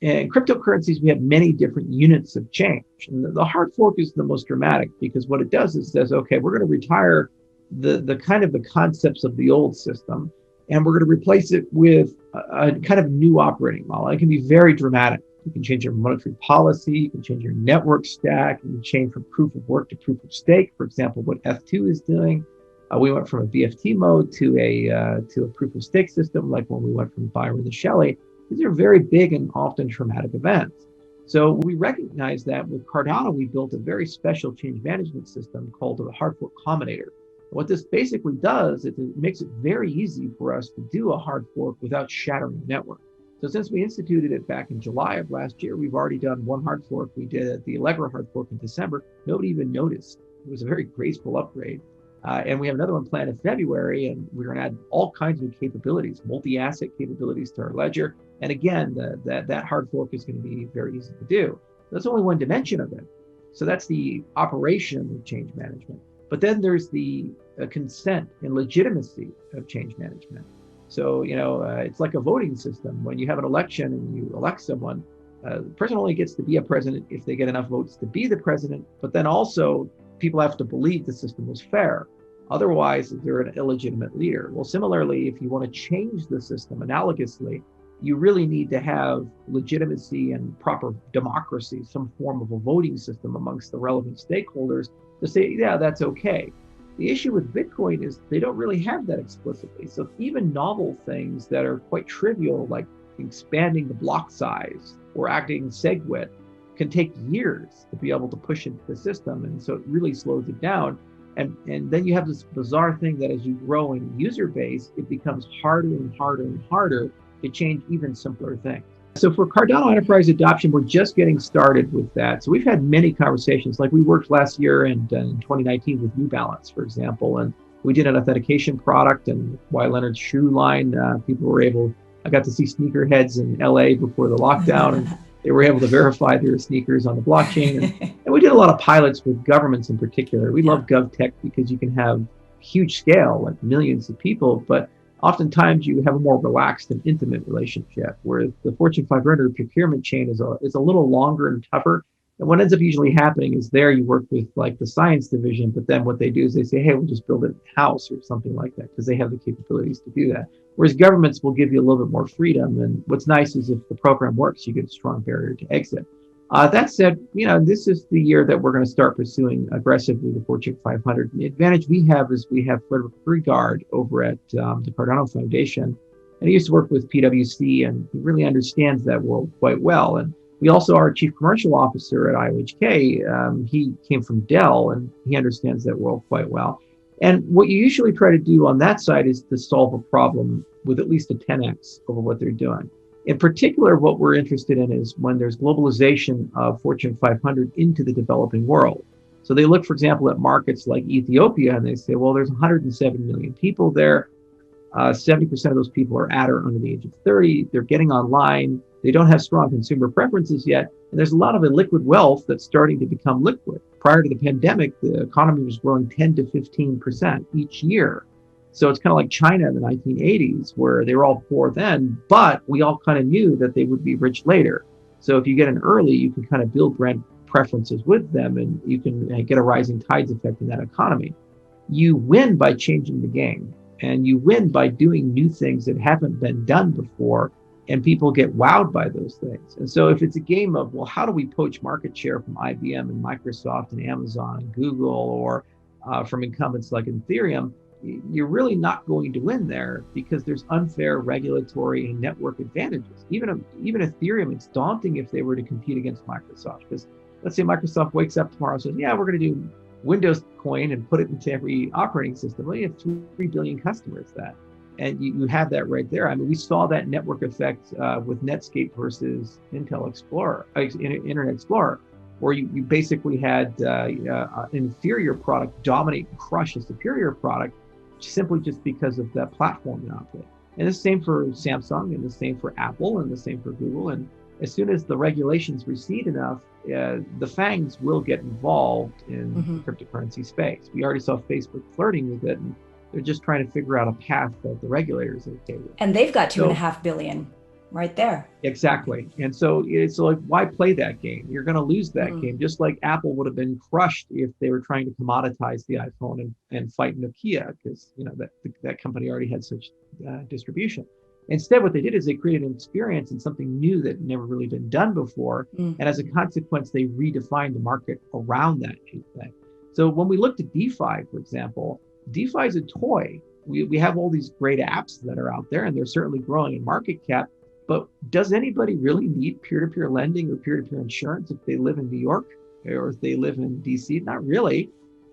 in cryptocurrencies, we have many different units of change. And the hard fork is the most dramatic because what it does is says, okay, we're going to retire the kind of the concepts of the old system, and we're going to replace it with a kind of new operating model. It can be very dramatic. You can change your monetary policy, you can change your network stack, you can change from proof of work to proof of stake. For example, what F2 is doing. We went from a BFT mode to a proof of stake system, like when we went from Byron to Shelley. These are very big and often traumatic events. So we recognize that with Cardano, we built a very special change management system called the hard fork combinator. What this basically does is it makes it very easy for us to do a hard fork without shattering the network. So since we instituted it back in July of last year, we've already done one hard fork. We did the Allegro hard fork in December. Nobody even noticed. It was a very graceful upgrade. And we have another one planned in February, and we're going to add all kinds of capabilities, multi-asset capabilities to our ledger. And again, that hard fork is going to be very easy to do. That's only one dimension of it. So that's the operation of change management. But then there's the consent and legitimacy of change management. So, it's like a voting system. When you have an election and you elect someone, the person only gets to be a president if they get enough votes to be the president, but then also people have to believe the system was fair. Otherwise, they're an illegitimate leader. Well, similarly, if you want to change the system analogously, you really need to have legitimacy and proper democracy, some form of a voting system amongst the relevant stakeholders to say, yeah, that's okay. The issue with Bitcoin is they don't really have that explicitly. So even novel things that are quite trivial, like expanding the block size or acting SegWit, can take years to be able to push into the system. And so it really slows it down. And then you have this bizarre thing that as you grow in user base, it becomes harder and harder and harder to change even simpler things. So for Cardano Enterprise adoption, we're just getting started with that. So we've had many conversations, like we worked last year and in 2019 with New Balance, for example, and we did an authentication product and Y Leonard's shoe line. I got to see sneakerheads in LA before the lockdown, and they were able to verify their sneakers on the blockchain. And we did a lot of pilots with governments in particular. We love GovTech because you can have huge scale, like millions of people, but oftentimes you have a more relaxed and intimate relationship, where the Fortune 500 procurement chain is a little longer and tougher. And what ends up usually happening is there you work with like the science division, but then what they do is they say, hey, we'll just build it in-house or something like that, because they have the capabilities to do that. Whereas governments will give you a little bit more freedom. And what's nice is if the program works, you get a strong barrier to exit. That said, this is the year that we're going to start pursuing aggressively the Fortune 500. And the advantage we have is we have Frederick Freegard over at the Cardano Foundation. And he used to work with PwC, and he really understands that world quite well. And we also, our chief commercial officer at IOHK, he came from Dell, and he understands that world quite well. And what you usually try to do on that side is to solve a problem with at least a 10x over what they're doing. In particular, what we're interested in is when there's globalization of Fortune 500 into the developing world. So they look, for example, at markets like Ethiopia, and they say, well, there's 107 million people there. 70% of those people are at or under the age of 30. They're getting online. They don't have strong consumer preferences yet. And there's a lot of illiquid wealth that's starting to become liquid. Prior to the pandemic, the economy was growing 10 to 15% each year. So it's kind of like China in the 1980s, where they were all poor then, but we all kind of knew that they would be rich later. So if you get in early, you can kind of build brand preferences with them, and you can get a rising tides effect in that economy. You win by changing the game, and you win by doing new things that haven't been done before, and people get wowed by those things. And so if it's a game of, well, how do we poach market share from IBM and Microsoft and Amazon and Google, or from incumbents like Ethereum, you're really not going to win there, because there's unfair regulatory and network advantages. Even Ethereum, it's daunting if they were to compete against Microsoft, because let's say Microsoft wakes up tomorrow and says, yeah, we're going to do Windows coin and put it into every operating system. Well, you have 3 billion customers that, and you have that right there. I mean, we saw that network effect with Netscape versus Internet Explorer, where you basically had an inferior product dominate and crush a superior product, simply just because of that platform monopoly. And the same for Samsung, and the same for Apple, and the same for Google. And as soon as the regulations recede enough, the FANGs will get involved in the cryptocurrency space. We already saw Facebook flirting with it, and they're just trying to figure out a path that the regulators are okay with. And they've got 2.5 billion. right there. Exactly. And so it's like, why play that game? You're going to lose that Mm. game, just like Apple would have been crushed if they were trying to commoditize the iPhone and fight Nokia, because that company already had such distribution. Instead, what they did is they created an experience and something new that never really been done before. Mm. And as a consequence, they redefined the market around that new thing. So when we looked at DeFi, for example, DeFi is a toy. We have all these great apps that are out there, and they're certainly growing in market cap. But does anybody really need peer-to-peer lending or peer-to-peer insurance if they live in New York or if they live in DC? Not really.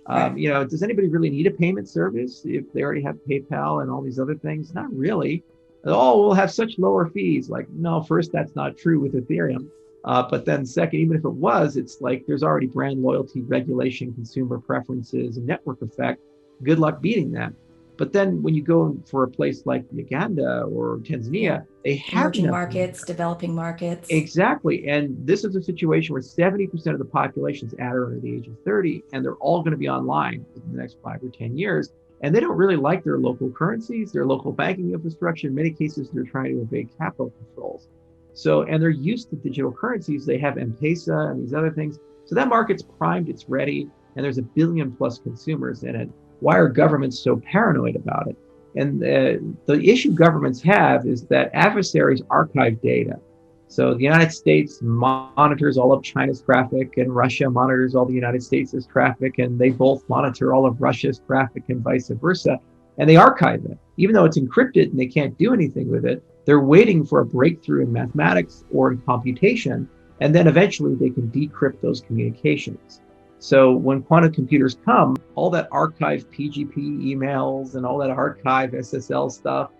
Right. Does anybody really need a payment service if they already have PayPal and all these other things? Not really. Oh, we'll have such lower fees. Like, no, first, that's not true with Ethereum. But then second, even if it was, it's like there's already brand loyalty, regulation, consumer preferences, and network effect. Good luck beating that. But then when you go for a place like Uganda or Tanzania, they have emerging nothing. markets, developing markets. Exactly. And this is a situation where 70% of the population is at or under the age of 30, and they're all going to be online in the next 5 or 10 years. And they don't really like their local currencies, their local banking infrastructure. In many cases, they're trying to evade capital controls. So, and they're used to digital currencies. They have M-Pesa and these other things. So that market's primed, it's ready, and there's 1 billion plus consumers in it. Why are governments so paranoid about it? And the issue governments have is that adversaries archive data. So the United States monitors all of China's traffic, and Russia monitors all the United States' traffic, and they both monitor all of Russia's traffic and vice versa. And they archive it. Even though it's encrypted and they can't do anything with it, they're waiting for a breakthrough in mathematics or in computation, and then eventually they can decrypt those communications. So when quantum computers come, all that archived PGP emails and all that archived SSL stuff,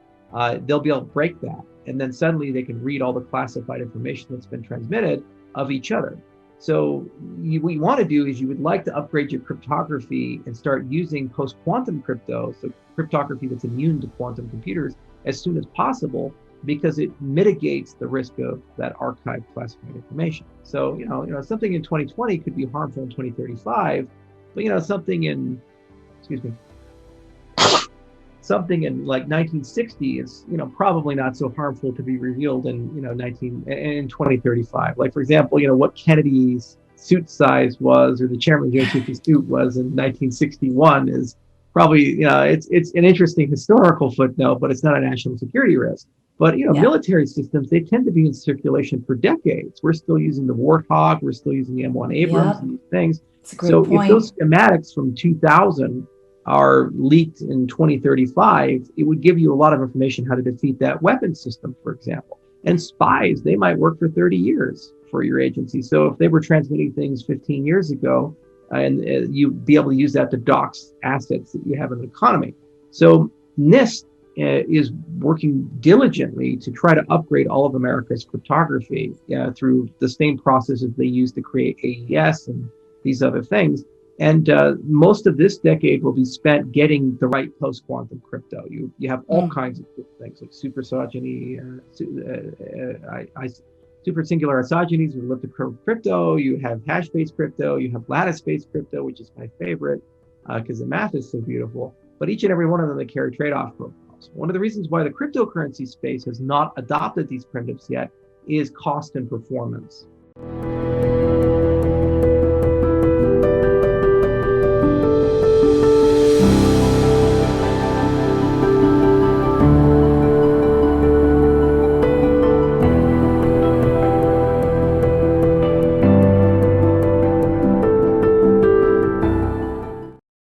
they'll be able to break that. And then suddenly they can read all the classified information that's been transmitted of each other. So what you want to do is you would like to upgrade your cryptography and start using post-quantum crypto, so cryptography that's immune to quantum computers, as soon as possible, because it mitigates the risk of that archived classified information. So, something in 2020 could be harmful in 2035, but, something in like 1960 is, probably not so harmful to be revealed in, in 2035. Like, for example, what Kennedy's suit size was, or the chairman of the Joint Chiefs suit was in 1961 is probably, it's an interesting historical footnote, but it's not a national security risk. But, military systems, they tend to be in circulation for decades. We're still using the Warthog. We're still using the M1 Abrams and these things. So if those schematics from 2000 are leaked in 2035, it would give you a lot of information how to defeat that weapon system, for example. And spies, they might work for 30 years for your agency. So if they were transmitting things 15 years ago, and you'd be able to use that to dox assets that you have in the economy. So NIST is working diligently to try to upgrade all of America's cryptography through the same processes they use to create AES and these other things. And most of this decade will be spent getting the right post-quantum crypto. You have all kinds of things like super singular isogenies with elliptic curve crypto. You have hash-based crypto. You have lattice-based crypto, which is my favorite because the math is so beautiful. But each and every one of them, they carry trade-off protocols. One of the reasons why the cryptocurrency space has not adopted these primitives yet is cost and performance.